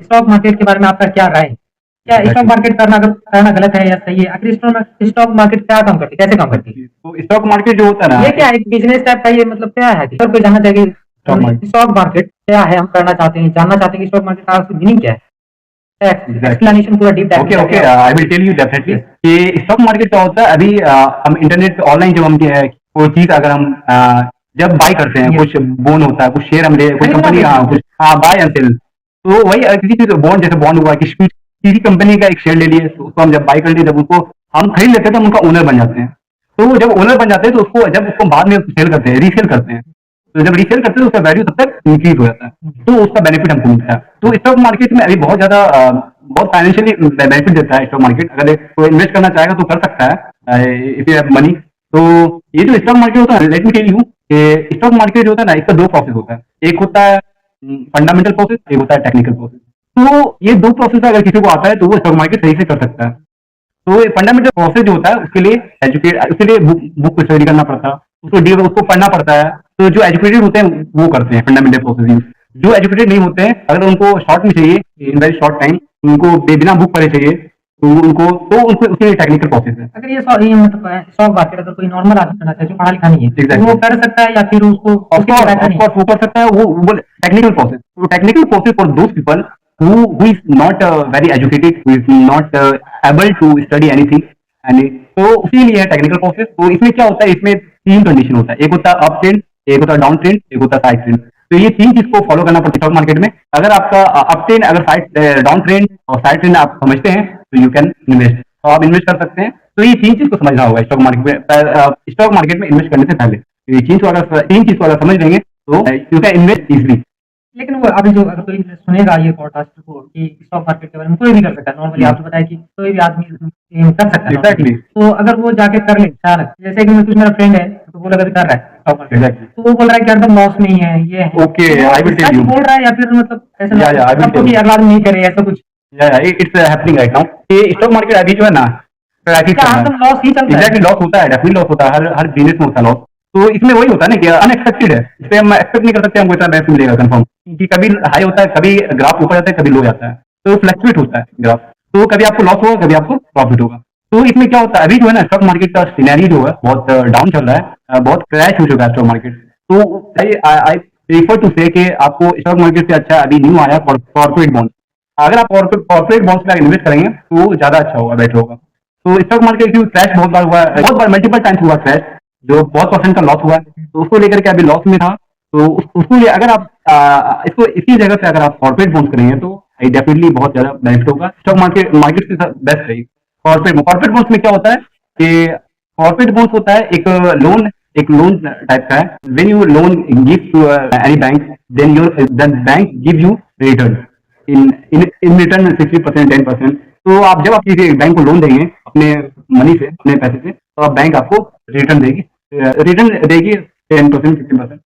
Stock market के बारे में आपका क्या राय है? क्या स्टॉक एग्जैक्टली। मार्केट करना गलत है या सही है? आखिर स्टॉक मार्केट क्या काम करती है, कैसे काम करती है? तो स्टॉक मार्केट जो होता है ना, ये क्या है, बिजनेस टाइप का, ये मतलब क्या है? सर कोई जानना चाहिए स्टॉक मार्केट स्टॉक मार्केट क्या है, हम करना चाहते हैं, जानना चाहते हैं कि स्टॉक मार्केट का मीनिंग क्या है? एग्जैक्टली। एक्सप्लेनेशन पूरा डीप डाइव में ओके जाके ओके, आप। I will tell you definitely yes. कि स्टॉक मार्केट क्या होता है। अभी हम इंटरनेट पे ऑनलाइन जब हम कोई चीज अगर हम जब बाय करते हैं, यस। कुछ बोन होता है, कुछ शेयर हम ले, कोई खरीदना कंपनी, बेचना। कुछ बाय एंड सेल। तो वही किसी चीज बॉन्ड, जैसे बॉन्ड हुआ, किसी कंपनी का एक शेयर ले लिए, तो उसको हम जब बाय कर लिए, जब उसको हम खरीद लेते हैं तो हम उनका ओनर बन जाते हैं। तो जब ओनर बन जाते हैं तो उसको, जब उसको बाद में सेल करते हैं, रीसेल करते हैं, तो जब रीसेल करते हैं तो उसका वैल्यू तब तक इंक्रीज हो जाता है, तो उसका बेनिफिट हमको मिलता है। तो स्टॉक मार्केट में अभी बहुत ज्यादा बहुत फाइनेंशियली बेनिफिट देता है स्टॉक मार्केट। अगर कोई इन्वेस्ट करना चाहेगा तो कर सकता है, इफ यू हैव मनी। तो ये जो स्टॉक मार्केट होता है, लेट मी टेल यू कि स्टॉक मार्केट जो होता है ना, इसका दो प्रोसेस होता है। एक होता है फंडामेंटल प्रोसेस, एक होता है टेक्निकल प्रोसेस। तो ये दो प्रोसेस अगर किसी को आता है तो वो स्टॉक मार्केट सही से कर सकता है। तो ये फंडामेंटल प्रोसेस जो होता है, उसके लिए एजुकेट, उसके लिए बुक स्टडी करना पड़ता है, उसको पढ़ना पड़ता है। तो जो एजुकेटेड होते हैं वो करते हैं फंडामेंटल प्रोसेस यूज। जो एजुकेटेड नहीं होते हैं, अगर उनको शॉर्ट में चाहिए, इन वेरी शॉर्ट टाइम, उनको बिना बुक पढ़े चाहिए, तो उनको उसके लिए टेक्निकल प्रोसेस है। अगर ये मतलब स्टॉक मार्केट अगर कोई नॉर्मल आदमी करना चाहे जो पढ़ा लिखा नहीं है, तो Exactly. वो कर सकता है या फिर उसको उसके लिए रहता नहीं? ऑफकोर्स वो कर सकता है, वो टेक्निकल प्रोसेस। तो technical process for those people who is not very educated, who is not able to study anything, and तो उसी लिए है टेक्निकल प्रोसेस। तो इसमें क्या होता है, इसमें तीन कंडीशन होता है। एक होता है अप ट्रेंड, एक होता है डाउन ट्रेंड, एक होता है साइड ट्रेंड। तो ये तीन चीज को फॉलो करना पड़ता है स्टॉक मार्केट में। अगर आपका अप ट्रेंड, अगर साइड डाउन ट्रेंड और साइड ट्रेंड आप समझते हैं तो यू कैन इन्वेस्ट, तो आप इन्वेस्ट कर सकते हैं। तो ये तीन चीज को समझना होगा स्टॉक मार्केट में, स्टॉक मार्केट में इन्वेस्ट करने से पहले। तो ये तीन चीज को अगर समझ लेंगे तो यू कैन इन्वेस्ट इजिली। लेकिन वो अभी जो अगर कोई सुनेगा ये पॉडकास्ट को कि स्टॉक मार्केट के बारे में, कोई भी कर सकता है नॉर्मली, आपने बताया कि कोई भी आदमी कर सकता है normally। एग्जैक्टली। तो अगर वो जाके कर ले अचानक, जैसे कि कुछ मेरा फ्रेंड है तो वो लगा कर रहा है स्टॉक मार्केट, एग्जैक्टली। तो वो बोल रहा है कि एकदम लॉस नहीं है, ये है। Okay, तो वो I will tell such you. बोल रहा है या फिर मतलब ऐसा Yeah, I will सबको tell कि you. अगला आदमी नहीं करे ऐसा कुछ? It's happening right now. ये स्टॉक मार्केट अभी जो है ना, ट्रैकिंग क्या कर रहा है। एकदम लॉस ही चल रहा है? एग्जैक्टली, लॉस होता है, डेफिनेटली लॉस होता है, हर बिजनेस में होता है लॉस। तो इसमें वही होता है ना कि अनएक्सपेक्टेड है, इस पे हम एक्सपेक्ट नहीं कर सकते हमको इतना बेनिफिट मिलेगा कंफर्म, कि कभी हाई होता है, कभी ग्राफ ऊपर जाता है, कभी लो जाता है, तो फ्लक्चुएट होता है ग्राफ। तो कभी आपको लॉस होगा, कभी आपको प्रॉफिट होगा। तो इसमें क्या होता है, अभी जो है ना स्टॉक मार्केट का सिनेरियो जो है बहुत डाउन चल रहा है, बहुत क्रैश हो चुका है स्टॉक मार्केट। तो आई प्रीफर टू से कि आपको स्टॉक मार्केट से अच्छा अभी न्यू आया कॉर्पोरेट बॉन्ड। अगर आप कॉर्पोरेट बॉन्ड्स में इन्वेस्ट करेंगे तो ज्यादा अच्छा होगा, बेटर होगा। तो स्टॉक मार्केट की क्रैश बहुत बार हुआ है, बहुत बार मल्टीपल टाइम्स हुआ क्रैश, जो बहुत परसेंट का लॉस हुआ है। तो उसको लेकर के अभी लॉस में था, तो उसको अगर आप इसको इसी जगह से अगर आप कॉर्पोरेट बॉन्ड्स करेंगे तो डेफिनेटली बहुत ज्यादा बेनिफिट होगा। स्टॉक मार्केट से बेस्ट रहेगी। कॉर्पोरेट बॉन्ड्स में क्या होता है कि कॉर्पोरेट बॉन्ड्स होता है एक लोन टाइप का है। When you loan give to any bank, then bank give you return in return 60%, 10%। तो आप जब आप किसी बैंक को लोन देंगे अपने मनी से, अपने पैसे से, तो आप बैंक आपको रिटर्न देगी, 10%, 15%।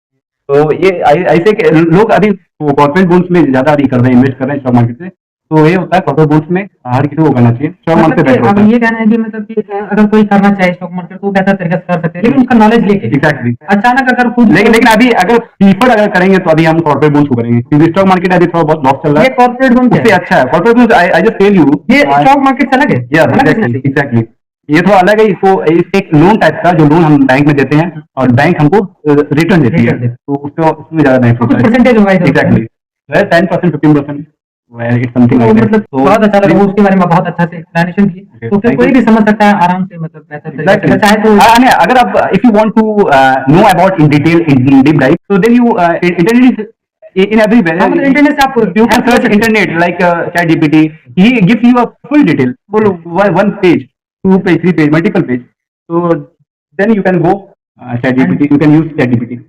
तो ये ऐसे के लोग अभी कॉर्पोरेट बॉन्ड्स में ज्यादा अभी कर रहे हैं, इन्वेस्ट कर रहे हैं स्टॉक मार्केट से। तो ये होता है कॉर्पोरेट बॉन्ड्स में हर किसी को करना चाहिए, स्टॉक मार्केट से मतलब कि बेटर अब होता है। ये कहना है कि मतलब कि अगर कोई करना चाहे स्टॉक मार्केट तो वो बेहतर तरीके से कर सकते हैं, लेकिन उसका नॉलेज लेके एग्जैक्टली। अचानक अगर खुद लेकिन अभी अगर प्रीफर अगर करेंगे तो अभी हम कॉर्पोरेट बॉन्ड्स को करेंगे, क्योंकि स्टॉक मार्केट अभी थोड़ा बहुत लॉस चल रहा ये है। कॉर्पोरेट बॉन्ड उससे अच्छा है corporate bonds. I just tell you, ये स्टॉक मार्केट से अलग है, या अलग है एग्जैक्टली इससे। एग्जैक्टली। ये थोड़ा अलग है, इसको एक लोन टाइप का, जो लोन हम बैंक में देते हैं और बैंक हमको रिटर्न देती है, Return देती तो उसको उसमें ज्यादा बेनिफिट कुछ होता है। परसेंटेज होगा इधर। एग्जैक्टली, 10%, 15%, इट्स समथिंग तो लाइक दैट। मतलब बहुत अच्छा लगा, वो उसके बारे में बहुत अच्छा से एक्सप्लेनेशन दिए, Okay, तो फिर thank कोई you. भी समझ सकता है आराम से, मतलब बेहतर तरीके से Exactly. अगर चाहे तो। नहीं, अगर आप if you want to know about in detail in deep dive, so then you internet is in everywhere. हाँ, मतलब इंटरनेट से आप You can search internet like ChatGPT. He gives you a full detail, full one page, 2 page, 3 page, multiple page. So then you can go ChatGPT. You can use ChatGPT.